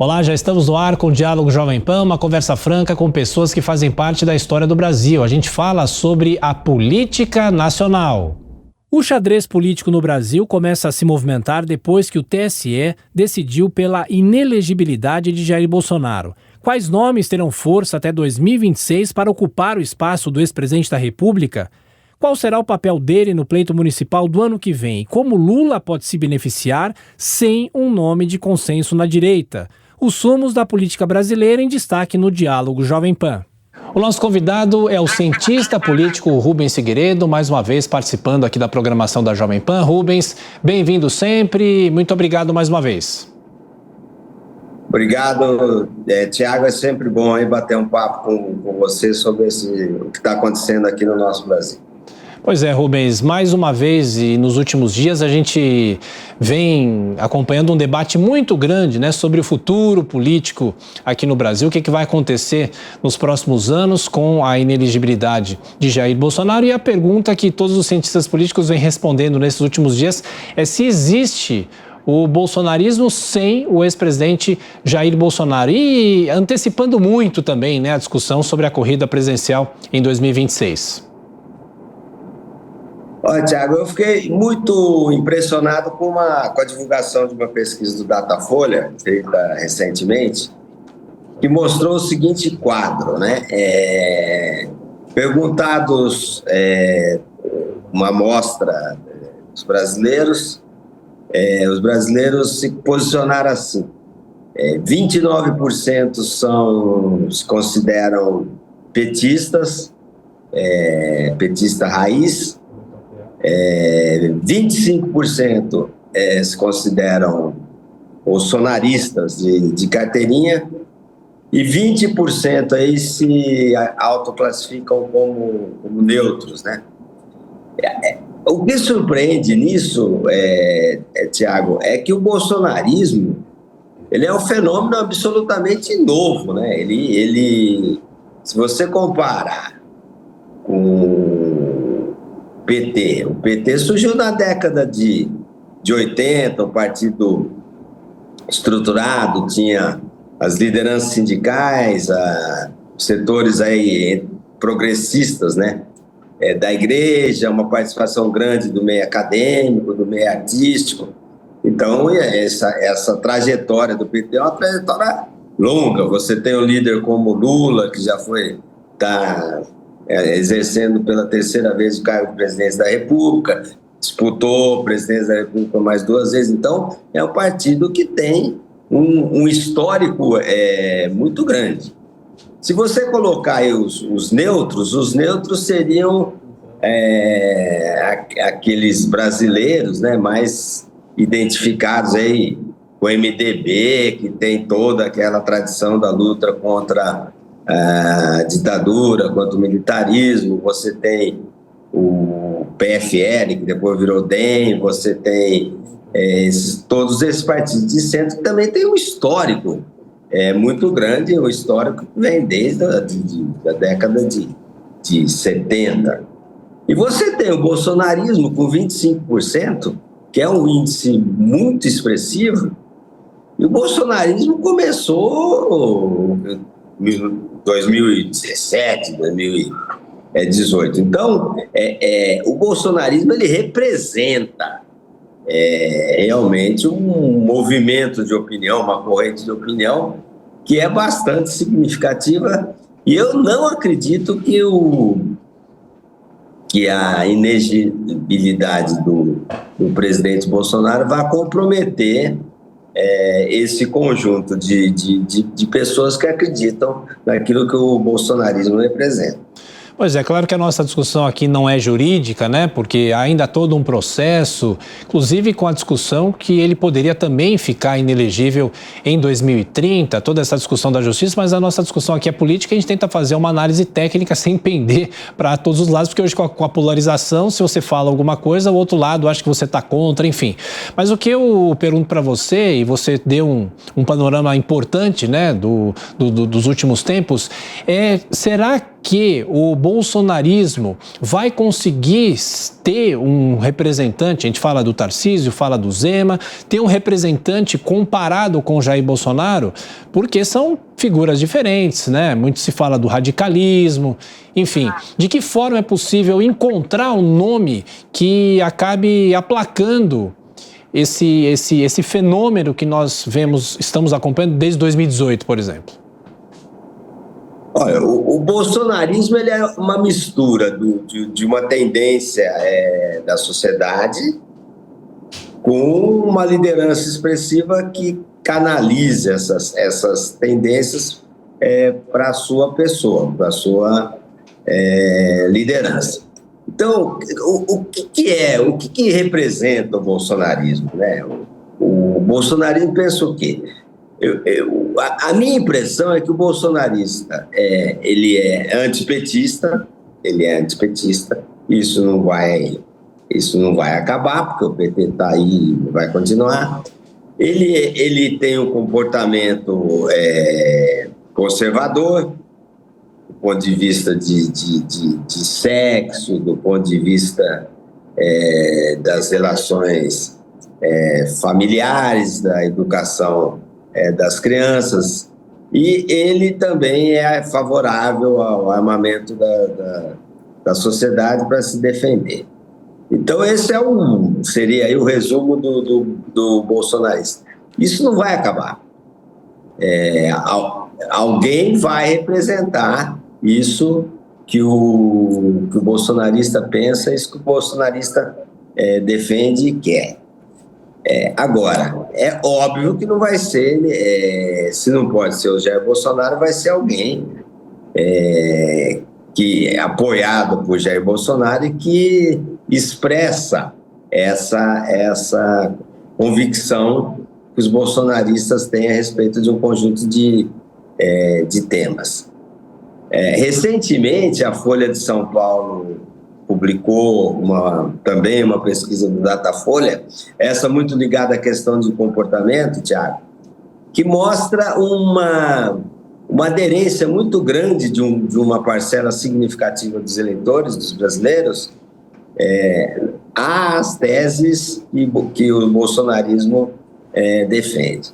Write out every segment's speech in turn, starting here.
Olá, já estamos no ar com o Diálogo Jovem Pan, uma conversa franca com pessoas que fazem parte da história do Brasil. A gente fala sobre a política nacional. O xadrez político no Brasil começa a se movimentar depois que o TSE decidiu pela inelegibilidade de Jair Bolsonaro. Quais nomes terão força até 2026 para ocupar o espaço do ex-presidente da República? Qual será o papel dele no pleito municipal do ano que vem? E como Lula pode se beneficiar sem um nome de consenso na direita? Os sumos da política brasileira em destaque no Diálogo Jovem Pan. O nosso convidado é o cientista político Rubens Figueiredo, mais uma vez participando aqui da programação da Jovem Pan. Rubens, bem-vindo sempre, muito obrigado mais uma vez. Obrigado, Tiago, é sempre bom aí bater um papo com você sobre o que está acontecendo aqui no nosso Brasil. Pois é, Rubens, mais uma vez e nos últimos dias a gente vem acompanhando um debate muito grande, né, sobre o futuro político aqui no Brasil, o que vai acontecer nos próximos anos com a inelegibilidade de Jair Bolsonaro. E a pergunta que todos os cientistas políticos vêm respondendo nesses últimos dias é se existe o bolsonarismo sem o ex-presidente Jair Bolsonaro. E antecipando muito também, né, a discussão sobre a corrida presidencial em 2026. Olha, Tiago, eu fiquei muito impressionado com a divulgação de uma pesquisa do Datafolha, feita recentemente, que mostrou o seguinte quadro, né? Perguntados uma amostra dos brasileiros, os brasileiros se posicionaram assim: 29% se consideram petistas, petista raiz, 25% se consideram bolsonaristas de carteirinha e 20% aí se autoclassificam como neutros, né? O que surpreende nisso, Tiago, é que o bolsonarismo ele é um fenômeno absolutamente novo, né? Ele se você comparar com o PT surgiu na década de 80, um partido estruturado, tinha as lideranças sindicais, os setores aí progressistas, né, da igreja, uma participação grande do meio acadêmico, do meio artístico. Então, essa trajetória do PT é uma trajetória longa. Você tem um líder como Lula, que já está exercendo pela terceira vez o cargo de presidência da República, disputou a presidência da República mais 2 vezes. Então, é um partido que tem um histórico muito grande. Se você colocar aí os neutros seriam aqueles brasileiros, né, mais identificados aí com o MDB, que tem toda aquela tradição da luta contra a ditadura, contra o militarismo. Você tem o PFL, que depois virou DEM, você tem todos esses partidos de centro que também tem um histórico muito grande, um histórico que vem desde a década de 70. E você tem o bolsonarismo com 25%, que é um índice muito expressivo, e o bolsonarismo começou em 2017, 2018. Então, o bolsonarismo ele representa realmente um movimento de opinião, uma corrente de opinião que é bastante significativa, e eu não acredito que a inegibilidade do presidente Bolsonaro vá comprometer esse conjunto de pessoas que acreditam naquilo que o bolsonarismo representa. Pois é, claro que a nossa discussão aqui não é jurídica, né? Porque ainda há todo um processo, inclusive com a discussão que ele poderia também ficar inelegível em 2030, toda essa discussão da justiça, mas a nossa discussão aqui é política e a gente tenta fazer uma análise técnica sem pender para todos os lados, porque hoje com a polarização, se você fala alguma coisa, o outro lado acha que você está contra, enfim. Mas o que eu pergunto para você, e você deu um panorama importante, né, dos últimos tempos, será que o bolsonarismo vai conseguir ter um representante, a gente fala do Tarcísio, fala do Zema, ter um representante comparado com Jair Bolsonaro, porque são figuras diferentes, né? Muito se fala do radicalismo, enfim. De que forma é possível encontrar um nome que acabe aplacando esse fenômeno que nós estamos acompanhando desde 2018, por exemplo? Olha, o bolsonarismo ele é uma mistura de uma tendência da sociedade com uma liderança expressiva que canaliza essas tendências para a sua pessoa, para a sua liderança. Então, o que representa o bolsonarismo, né? O bolsonarismo pensa o quê? A minha impressão é que o bolsonarista ele é antipetista, isso não vai acabar, porque o PT está aí e vai continuar. Ele tem um comportamento conservador, do ponto de vista de sexo, do ponto de vista das relações familiares, da educação das crianças, e ele também é favorável ao armamento da sociedade para se defender. Então esse seria aí o resumo do bolsonarista. Isso não vai acabar. Alguém vai representar isso que o bolsonarista pensa, isso que o bolsonarista defende e quer. Agora, é óbvio que não vai ser, se não pode ser o Jair Bolsonaro, vai ser alguém que é apoiado por Jair Bolsonaro e que expressa essa convicção que os bolsonaristas têm a respeito de um conjunto de temas. Recentemente, a Folha de São Paulo publicou também uma pesquisa do Datafolha, essa muito ligada à questão de comportamento, Thiago, que mostra uma aderência muito grande de uma parcela significativa dos eleitores, dos brasileiros, às teses que o bolsonarismo defende.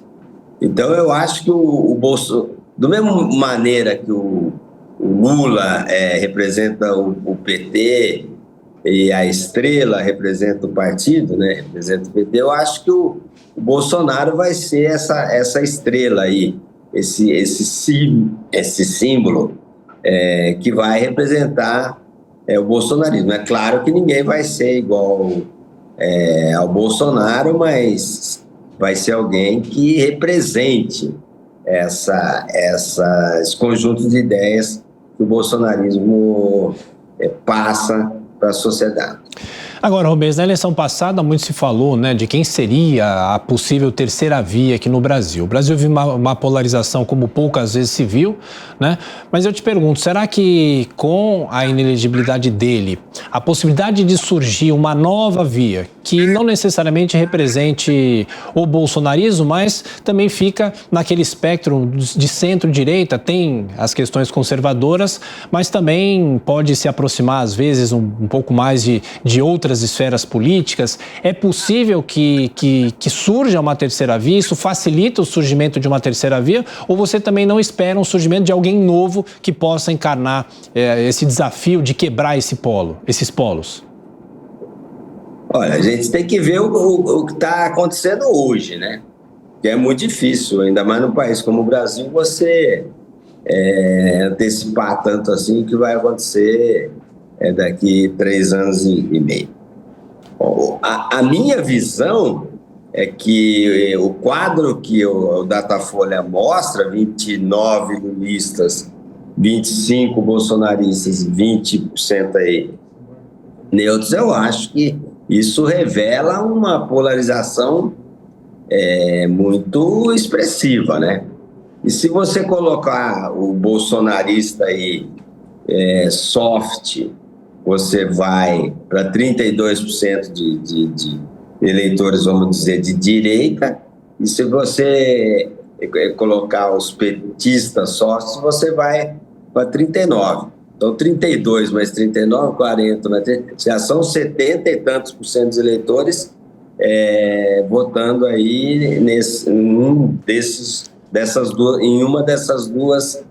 Então, eu acho que o Bolsonaro, da mesma maneira que o Lula representa o PT e a Estrela representa o partido, né? Representa o PT, eu acho que o Bolsonaro vai ser essa estrela aí, esse símbolo que vai representar o bolsonarismo. É claro que ninguém vai ser igual ao Bolsonaro, mas vai ser alguém que represente esse conjunto de ideias que o bolsonarismo passa para a sociedade. Agora, Rubens, na eleição passada muito se falou, né, de quem seria a possível terceira via aqui no Brasil. O Brasil viu uma polarização como poucas vezes se viu, né? Mas eu te pergunto, será que com a inelegibilidade dele, a possibilidade de surgir uma nova via, que não necessariamente represente o bolsonarismo, mas também fica naquele espectro de centro-direita, tem as questões conservadoras, mas também pode se aproximar, às vezes, um pouco mais de outras esferas políticas, é possível que surja uma terceira via? Isso facilita o surgimento de uma terceira via? Ou você também não espera um surgimento de alguém novo que possa encarnar esse desafio de quebrar esses polos? Olha, a gente tem que ver o que está acontecendo hoje, né? Que é muito difícil, ainda mais num país como o Brasil, você antecipar tanto assim o que vai acontecer daqui 3 anos e meio. A minha visão é que o quadro que o Datafolha mostra, 29 lulistas, 25 bolsonaristas e 20% aí neutros, eu acho que isso revela uma polarização muito expressiva, né? E se você colocar o bolsonarista aí soft, você vai para 32% de eleitores, vamos dizer, de direita, e se você colocar os petistas sócios, você vai para 39%. Então, 32 mais 39, 40, já são 70 e tantos por cento dos eleitores votando aí em uma dessas duas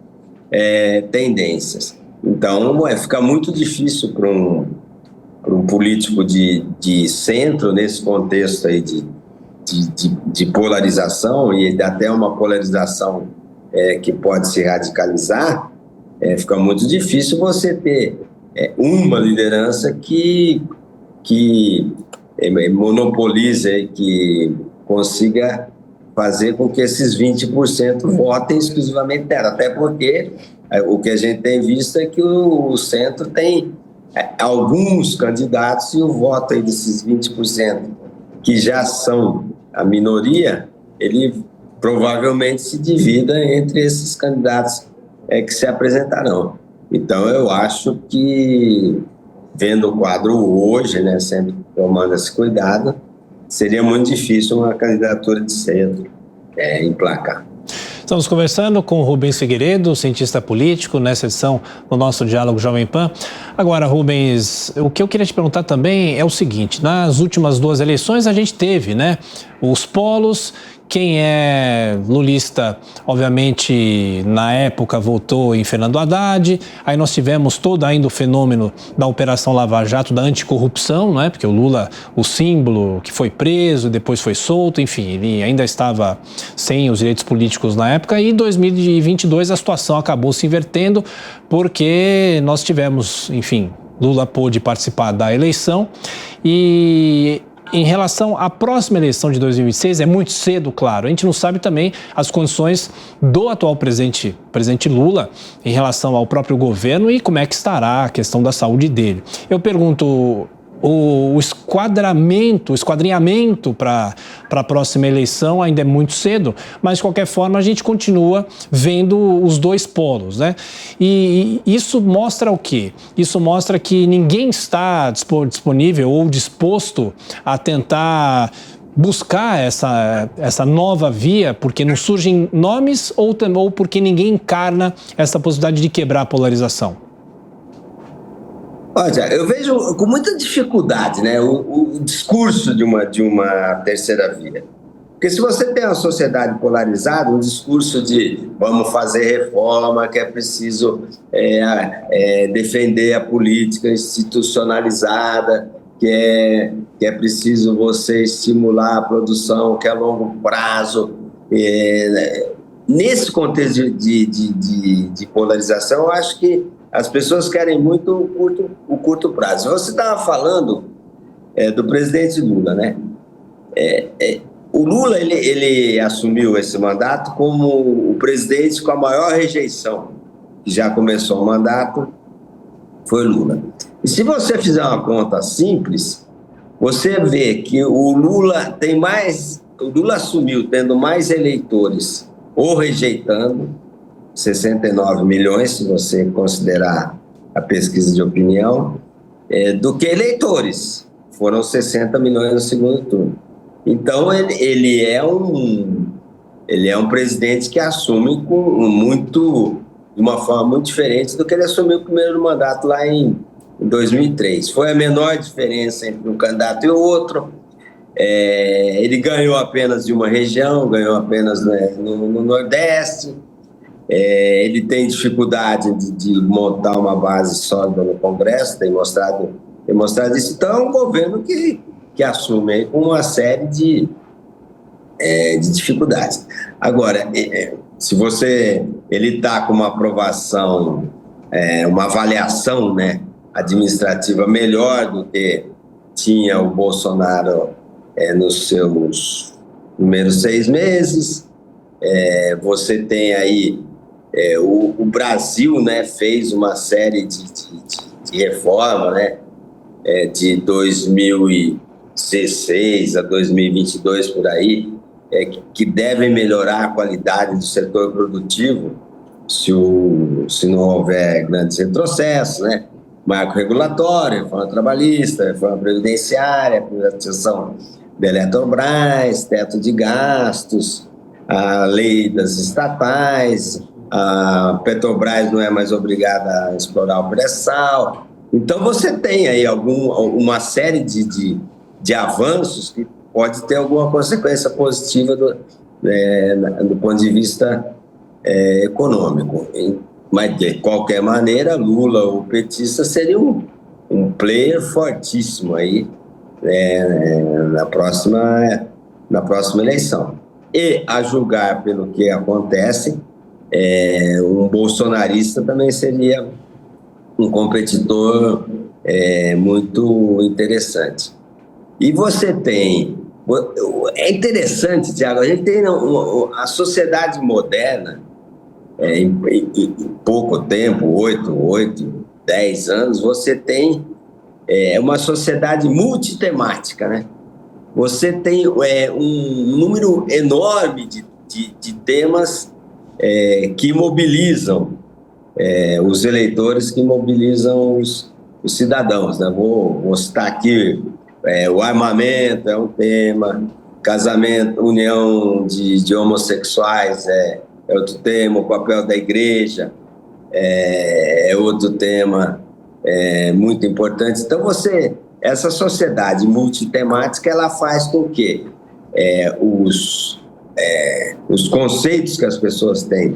tendências. Então, fica muito difícil para um político de centro, nesse contexto aí de polarização, e até uma polarização que pode se radicalizar, fica muito difícil você ter uma liderança que monopolize, que consiga fazer com que esses 20% votem exclusivamente dela. Até porque o que a gente tem visto é que o centro tem alguns candidatos, e o voto aí desses 20% que já são a minoria, ele provavelmente se divida entre esses candidatos que se apresentarão. Então, eu acho que, vendo o quadro hoje, né, sempre tomando esse cuidado, seria muito difícil uma candidatura de centro emplacar. Estamos conversando com o Rubens Figueiredo, cientista político, nessa edição do nosso Diálogo Jovem Pan. Agora, Rubens, o que eu queria te perguntar também é o seguinte: nas últimas 2 eleições a gente teve, né, os polos. Quem é lulista, obviamente, na época votou em Fernando Haddad. Aí nós tivemos todo ainda o fenômeno da Operação Lava Jato, da anticorrupção, né? Porque o Lula, o símbolo que foi preso, depois foi solto, enfim, ele ainda estava sem os direitos políticos na época. E em 2022 a situação acabou se invertendo, porque nós tivemos, enfim, Lula pôde participar da eleição. E em relação à próxima eleição de 2026, é muito cedo, claro. A gente não sabe também as condições do atual presidente Lula em relação ao próprio governo e como é que estará a questão da saúde dele. Eu pergunto, o esquadrinhamento para a próxima eleição ainda é muito cedo, mas de qualquer forma a gente continua vendo os 2 polos, né? E isso mostra o quê? Isso mostra que ninguém está disponível ou disposto a tentar buscar essa nova via, porque não surgem nomes ou porque ninguém encarna essa possibilidade de quebrar a polarização. Olha, eu vejo com muita dificuldade, né, o discurso de uma terceira via. Porque se você tem uma sociedade polarizada, um discurso de vamos fazer reforma, que é preciso defender a política institucionalizada, que é preciso você estimular a produção, que é a longo prazo. Nesse contexto de polarização, eu acho que as pessoas querem muito o curto prazo. Você estava falando do presidente Lula, né? O Lula ele assumiu esse mandato como o presidente com a maior rejeição, que já começou o mandato, foi Lula. E se você fizer uma conta simples, você vê que o Lula assumiu tendo mais eleitores ou rejeitando, 69 milhões, se você considerar a pesquisa de opinião, do que eleitores. Foram 60 milhões no segundo turno. Então, ele é um presidente que assume de uma forma muito diferente do que ele assumiu o primeiro mandato lá em 2003. Foi a menor diferença entre um candidato e o outro. Ele ganhou apenas de uma região, ganhou apenas no Nordeste. Ele tem dificuldade de montar uma base sólida no Congresso, tem mostrado isso. Então, é um governo que assume aí com uma série de dificuldades. Agora, se ele está com uma aprovação, uma avaliação, né, administrativa melhor do que tinha o Bolsonaro nos seus primeiros 6 meses, você tem aí o Brasil, né, fez uma série de reforma, né, de 2016 a 2022 por aí, que devem melhorar a qualidade do setor produtivo se não houver grandes retrocessos, né? Marco regulatório, reforma trabalhista, reforma previdenciária, privatização da Eletrobras, teto de gastos, a lei das estatais, a Petrobras não é mais obrigada a explorar o pré-sal. Então você tem aí uma série de avanços que pode ter alguma consequência positiva do ponto de vista econômico. Mas, de qualquer maneira, Lula, o petista, seria um player fortíssimo aí na próxima eleição. E, a julgar pelo que acontece, um bolsonarista também seria um competidor muito interessante. E você tem... É interessante, Tiago, a gente tem a sociedade moderna, em pouco tempo, 8, 10 anos, você tem uma sociedade multitemática, né? Você tem um número enorme de temas que mobilizam os eleitores, que mobilizam os cidadãos, né? Vou citar aqui, o armamento é um tema, casamento, união de homossexuais é outro tema, o papel da igreja é outro tema muito importante. Então, essa sociedade multitemática, ela faz com que os conceitos que as pessoas têm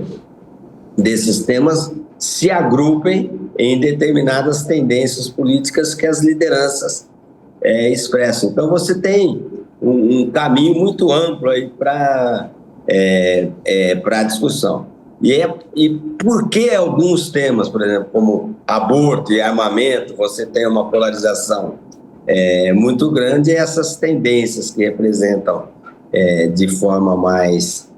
desses temas se agrupem em determinadas tendências políticas que as lideranças expressam. Então, você tem um caminho muito amplo aí para a discussão. E por que alguns temas, por exemplo, como aborto e armamento, você tem uma polarização muito grande, e essas tendências que representam de forma mais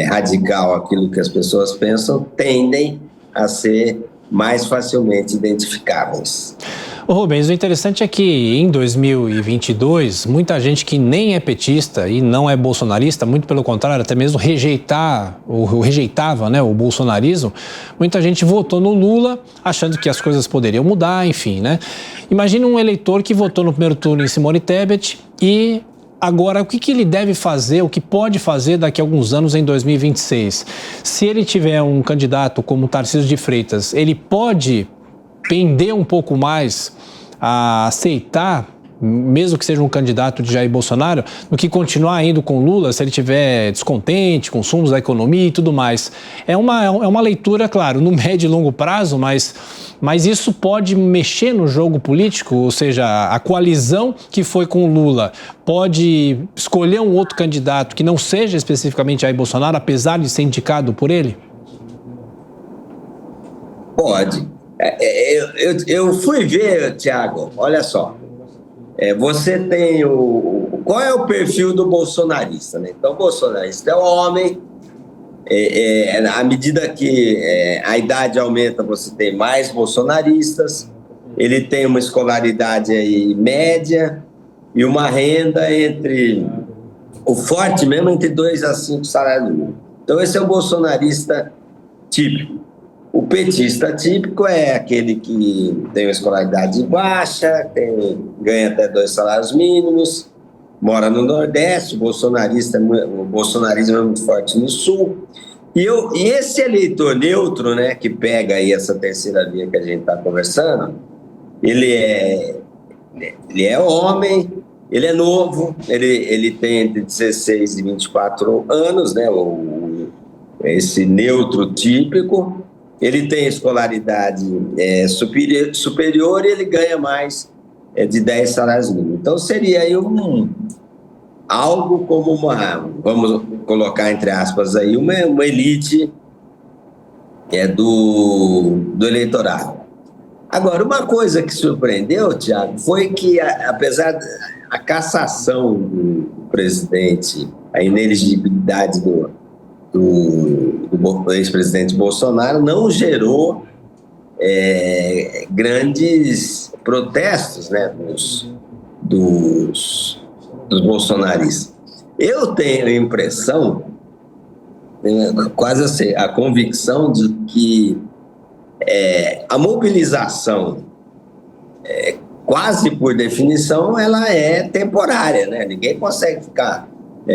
radical aquilo que as pessoas pensam, tendem a ser mais facilmente identificáveis. Ô Rubens, o interessante é que em 2022, muita gente que nem é petista e não é bolsonarista, muito pelo contrário, até mesmo rejeitava, né, o bolsonarismo, muita gente votou no Lula achando que as coisas poderiam mudar, enfim, né? Imagina um eleitor que votou no primeiro turno em Simone Tebet e agora o que ele deve fazer, o que pode fazer daqui a alguns anos em 2026? Se ele tiver um candidato como Tarcísio de Freitas, ele pode pender um pouco mais a aceitar, mesmo que seja um candidato de Jair Bolsonaro, do que continuar indo com Lula, se ele estiver descontente com os rumos da economia e tudo mais. É uma leitura, claro, no médio e longo prazo, mas isso pode mexer no jogo político, ou seja, a coalizão que foi com Lula pode escolher um outro candidato que não seja especificamente Jair Bolsonaro, apesar de ser indicado por ele? Pode. Eu fui ver, Tiago, olha só, você tem qual é o perfil do bolsonarista, né? Então, o bolsonarista é o homem, à medida que a idade aumenta, você tem mais bolsonaristas, ele tem uma escolaridade aí média e uma renda o forte mesmo, entre 2 a 5 salários mínimos. Então, esse é o bolsonarista típico. O petista típico é aquele que tem uma escolaridade baixa, ganha até 2 salários mínimos, mora no Nordeste, o bolsonarismo é muito forte no Sul. E esse eleitor neutro, né, que pega aí essa terceira via que a gente está conversando, ele é homem, ele é novo, ele tem entre 16 e 24 anos, né, esse neutro típico. Ele tem escolaridade superior e ele ganha mais de 10 salários mínimos. Então, seria aí algo como vamos colocar entre aspas aí, uma elite do eleitorado. Agora, uma coisa que surpreendeu, Tiago, foi que, apesar da cassação do presidente, a inelegibilidade do ex-presidente Bolsonaro não gerou grandes protestos, né, dos bolsonaristas. Eu tenho a impressão, quase assim, a convicção de que a mobilização, quase por definição, ela é temporária, né? Ninguém consegue ficar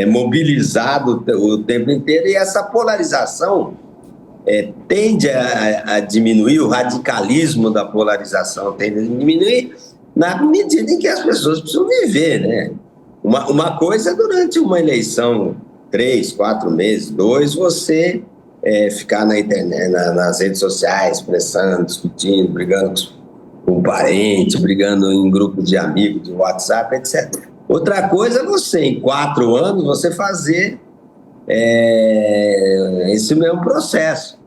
mobilizado o tempo inteiro, e essa polarização tende a diminuir, o radicalismo da polarização tende a diminuir na medida em que as pessoas precisam viver, né? Uma coisa é durante uma eleição, 3, 4 meses, 2, você ficar na internet, nas redes sociais, expressando, discutindo, brigando com parente, brigando em grupo de amigos, de WhatsApp, etc. Outra coisa é você, em 4 anos, você fazer esse mesmo processo.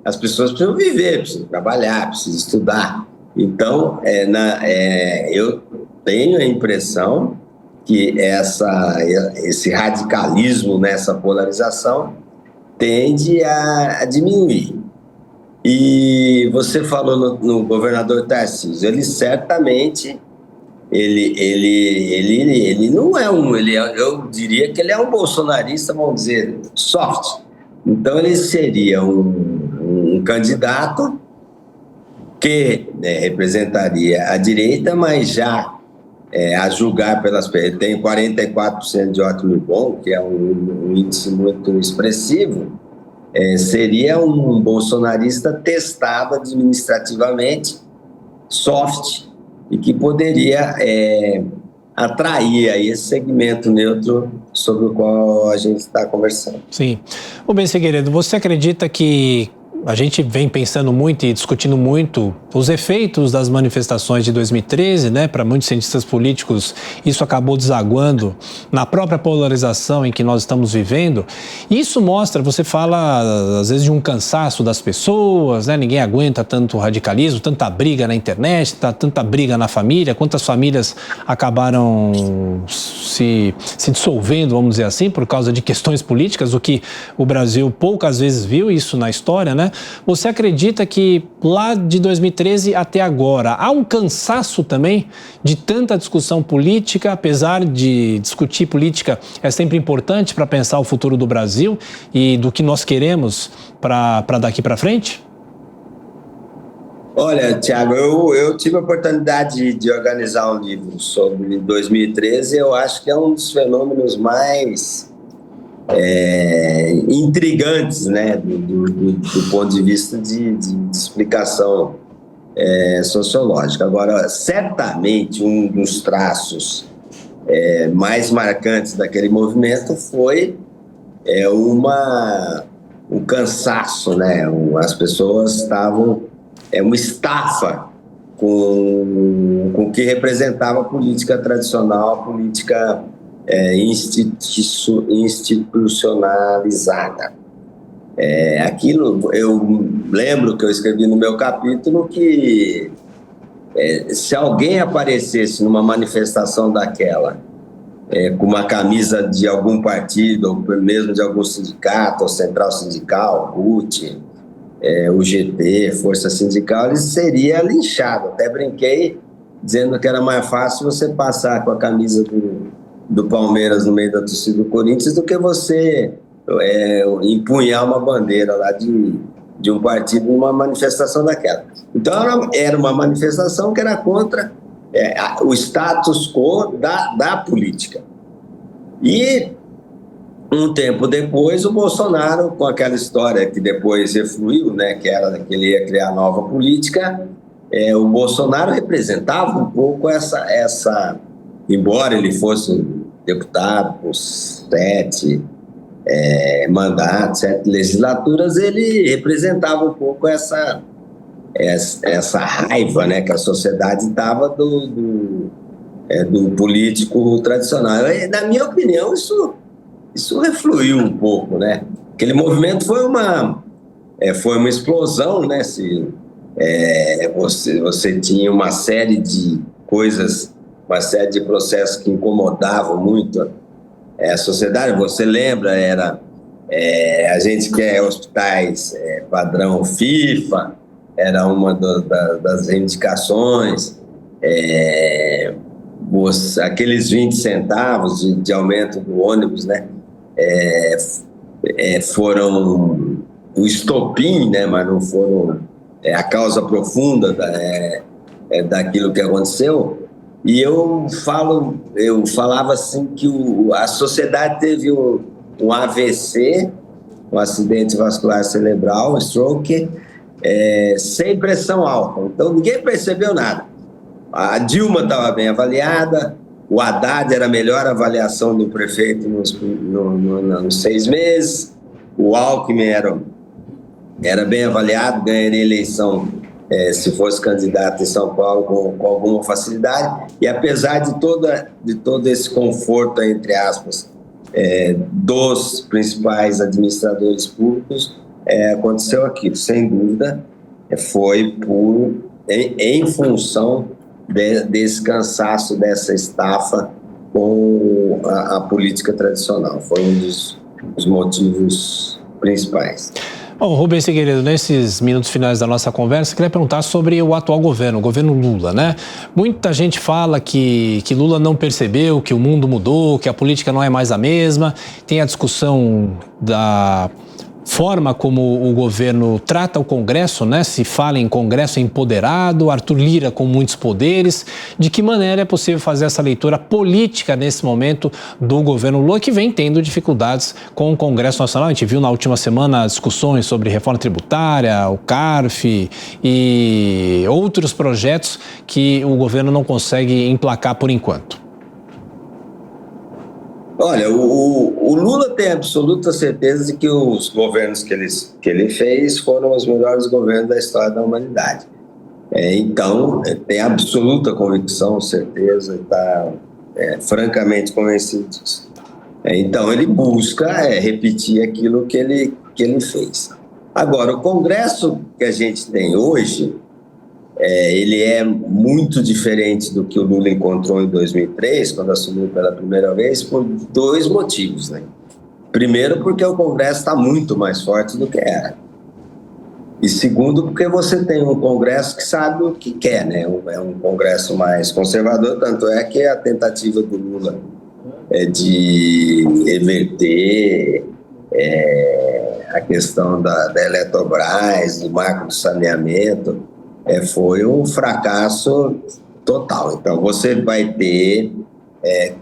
As pessoas precisam viver, precisam trabalhar, precisam estudar. Então, eu tenho a impressão que esse radicalismo nessa polarização tende a diminuir. E você falou no governador Tarcísio, ele certamente, ele não é eu diria que ele é um bolsonarista, vamos dizer, soft. Então ele seria um candidato que representaria a direita, mas já a julgar ele tem 44% de ótimo e bom, que é um índice muito expressivo, seria um bolsonarista testado administrativamente, soft, e que poderia atrair aí esse segmento neutro sobre o qual a gente está conversando. Sim. Bem, Figueiredo, você acredita que a gente vem pensando muito e discutindo muito os efeitos das manifestações de 2013, né? Para muitos cientistas políticos, isso acabou desaguando na própria polarização em que nós estamos vivendo. Isso mostra, você fala às vezes de um cansaço das pessoas, né? Ninguém aguenta tanto radicalismo, tanta briga na internet, tanta briga na família, quantas famílias acabaram se dissolvendo, vamos dizer assim, por causa de questões políticas, o que o Brasil poucas vezes viu isso na história, né? Você acredita que lá de 2013 até agora há um cansaço também de tanta discussão política, apesar de discutir política é sempre importante para pensar o futuro do Brasil e do que nós queremos para daqui para frente? Olha, Thiago, eu tive a oportunidade de organizar um livro sobre 2013, eu acho que é um dos fenômenos mais intrigantes, né, do ponto de vista de explicação sociológica. Agora, certamente um dos traços mais marcantes daquele movimento foi um cansaço, né? As pessoas estavam uma estafa com o que representava a política tradicional, a política institucionalizada. Aquilo, eu lembro que eu escrevi no meu capítulo que se alguém aparecesse numa manifestação daquela com uma camisa de algum partido, ou mesmo de algum sindicato, ou central sindical, CUT, UGT, Força Sindical, ele seria linchado. Até brinquei dizendo que era mais fácil você passar com a camisa do Palmeiras no meio da torcida do Corinthians do que você empunhar uma bandeira lá de um partido numa manifestação daquela. Então era uma manifestação que era contra o status quo da política. E um tempo depois o Bolsonaro, com aquela história que depois refluiu, né, que era que ele ia criar nova política, o Bolsonaro representava um pouco essa embora ele fosse deputado por 7 mandatos, 7 legislaturas, ele representava um pouco essa raiva, né, que a sociedade estava do político tradicional. Na minha opinião, isso refluiu um pouco, né? Aquele movimento foi uma explosão, né? Você tinha uma série de coisas, uma série de processos que incomodavam muito a sociedade. Você lembra, a gente quer hospitais padrão FIFA, era uma das reivindicações, aqueles 20 centavos de aumento do ônibus, né, foram o estopim, né, mas não foram a causa profunda daquilo que aconteceu. E eu falava assim que a sociedade teve um AVC um acidente vascular cerebral, um stroke, sem pressão alta. Então, ninguém percebeu nada. A Dilma estava bem avaliada, o Haddad era a melhor avaliação do prefeito nos 6 meses, o Alckmin era bem avaliado, ganharia eleição se fosse candidato em São Paulo com alguma facilidade, e apesar de todo esse conforto, entre aspas, dos principais administradores públicos, aconteceu aquilo, sem dúvida, foi em função desse cansaço, dessa estafa com a política tradicional. Foi um dos motivos principais. Bom, Rubens Figueiredo, nesses minutos finais da nossa conversa, queria perguntar sobre o atual governo, o governo Lula, né? Muita gente fala que Lula não percebeu, que o mundo mudou, que a política não é mais a mesma. Tem a discussão da forma como o governo trata o Congresso, né? Se fala em Congresso empoderado, Arthur Lira com muitos poderes. De que maneira é possível fazer essa leitura política nesse momento do governo Lula, que vem tendo dificuldades com o Congresso Nacional? A gente viu na última semana discussões sobre reforma tributária, o CARF e outros projetos que o governo não consegue emplacar por enquanto. Olha, o Lula tem absoluta certeza de que os governos que ele fez foram os melhores governos da história da humanidade. Então, tem absoluta convicção, certeza, está francamente convencido disso. Então, ele busca repetir aquilo que ele fez. Agora, o Congresso que a gente tem hoje, ele é muito diferente do que o Lula encontrou em 2003, quando assumiu pela primeira vez, por 2 motivos, né? Primeiro, porque o Congresso está muito mais forte do que era. E segundo, porque você tem um Congresso que sabe o que quer, né? É um Congresso mais conservador, tanto é que a tentativa do Lula de reverter a questão da Eletrobras, do marco do saneamento, foi um fracasso total. Então, você vai ter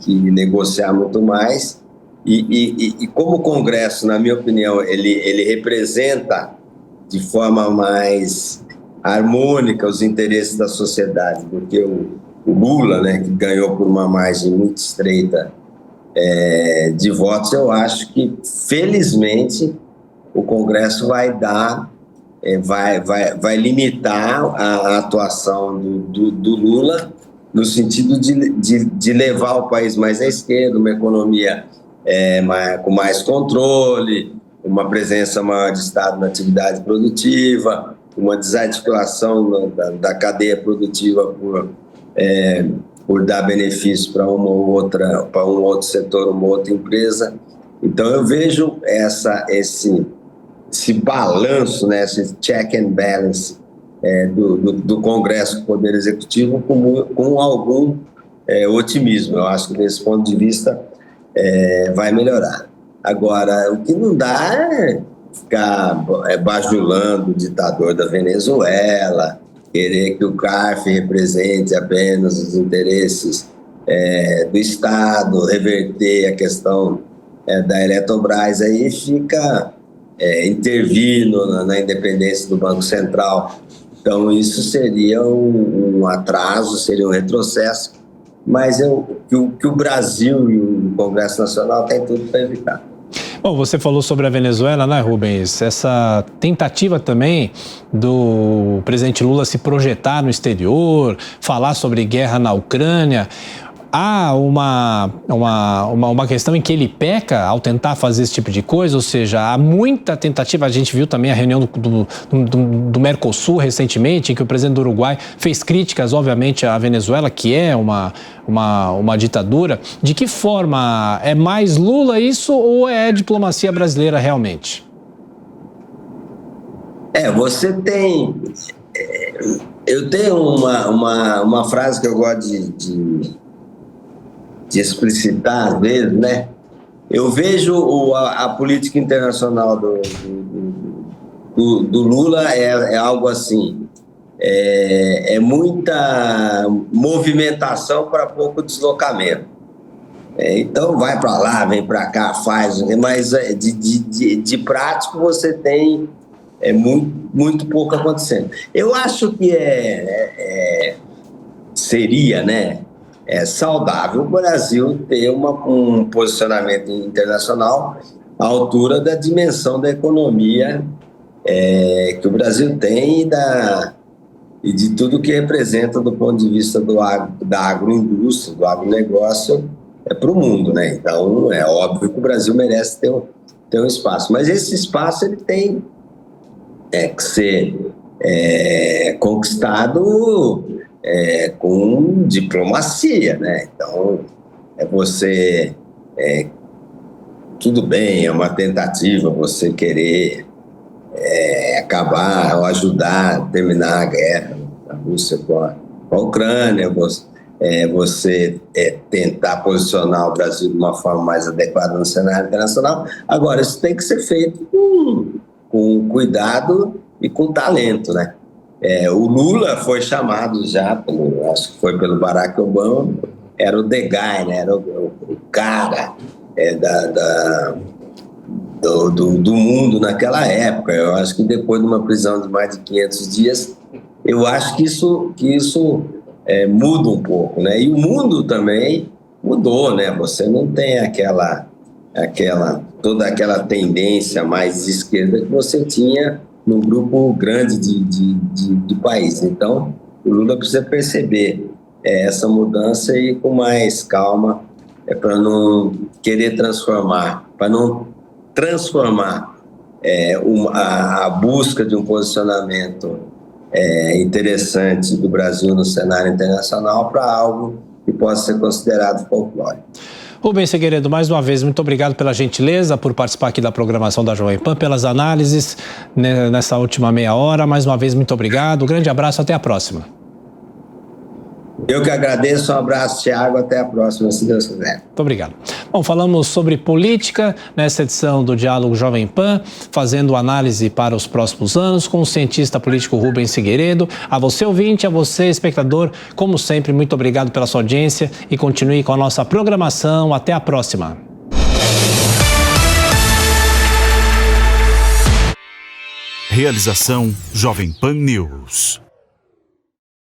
que negociar muito mais. E como o Congresso, na minha opinião, ele representa de forma mais harmônica os interesses da sociedade do que o Lula, né, que ganhou por uma margem muito estreita de votos, eu acho que, felizmente, o Congresso vai dar... Vai limitar a atuação do Lula no sentido de levar o país mais à esquerda, uma economia com mais controle, uma presença maior de Estado na atividade produtiva, uma desarticulação da cadeia produtiva por dar benefícios para um outro setor, uma outra empresa. Então, eu vejo esse balanço, né, esse check and balance do Congresso com o Poder Executivo com algum otimismo. Eu acho que, desse ponto de vista, vai melhorar. Agora, o que não dá é ficar bajulando o ditador da Venezuela, querer que o CARF represente apenas os interesses do Estado, reverter a questão da Eletrobras, aí fica... intervir na independência do Banco Central. Então, isso seria um atraso, seria um retrocesso, mas que o Brasil e o Congresso Nacional têm tudo para evitar. Bom, você falou sobre a Venezuela, né, Rubens? Essa tentativa também do presidente Lula se projetar no exterior, falar sobre guerra na Ucrânia. Há uma questão em que ele peca ao tentar fazer esse tipo de coisa, ou seja, há muita tentativa. A gente viu também a reunião do Mercosul recentemente, em que o presidente do Uruguai fez críticas, obviamente, à Venezuela, que é uma ditadura. De que forma? É mais Lula isso ou é diplomacia brasileira realmente? Você tem... Eu tenho uma frase que eu gosto de explicitar, às vezes, né? Eu vejo a política internacional do Lula é algo assim, muita movimentação para pouco deslocamento. Então vai para lá, vem para cá, faz, mas de prático você tem muito pouco acontecendo. Eu acho que seria, né, saudável o Brasil ter um posicionamento internacional à altura da dimensão da economia que o Brasil tem e de tudo que representa do ponto de vista da agroindústria, do agronegócio para o mundo, né? Então, é óbvio que o Brasil merece ter um espaço. Mas esse espaço ele tem que ser conquistado com diplomacia, né? Então, tudo bem, é uma tentativa você querer acabar ou ajudar a terminar a guerra da Rússia com a Ucrânia, você tentar posicionar o Brasil de uma forma mais adequada no cenário internacional. Agora, isso tem que ser feito com cuidado e com talento, né? O Lula foi chamado já, acho que foi pelo Barack Obama, era o the guy, né? Era o cara do mundo naquela época. Eu acho que depois de uma prisão de mais de 500 dias, eu acho que isso muda um pouco, né? E o mundo também mudou, né? Você não tem toda aquela tendência mais de esquerda que você tinha num grupo grande de países. Então, o Lula precisa perceber essa mudança e ir com mais calma, para não querer transformar a busca de um posicionamento interessante do Brasil no cenário internacional para algo que possa ser considerado folclore. Rubens Figueiredo, mais uma vez, muito obrigado pela gentileza, por participar aqui da programação da Jovem Pan, pelas análises nessa última meia hora. Mais uma vez, muito obrigado. Um grande abraço, até a próxima. Eu que agradeço, um abraço, Thiago, até a próxima, se Deus quiser. Muito obrigado. Bom, falamos sobre política nessa edição do Diálogo Jovem Pan, fazendo análise para os próximos anos com o cientista político Rubens Figueiredo. A você, ouvinte, a você, espectador, como sempre, muito obrigado pela sua audiência e continue com a nossa programação. Até a próxima. Realização Jovem Pan News.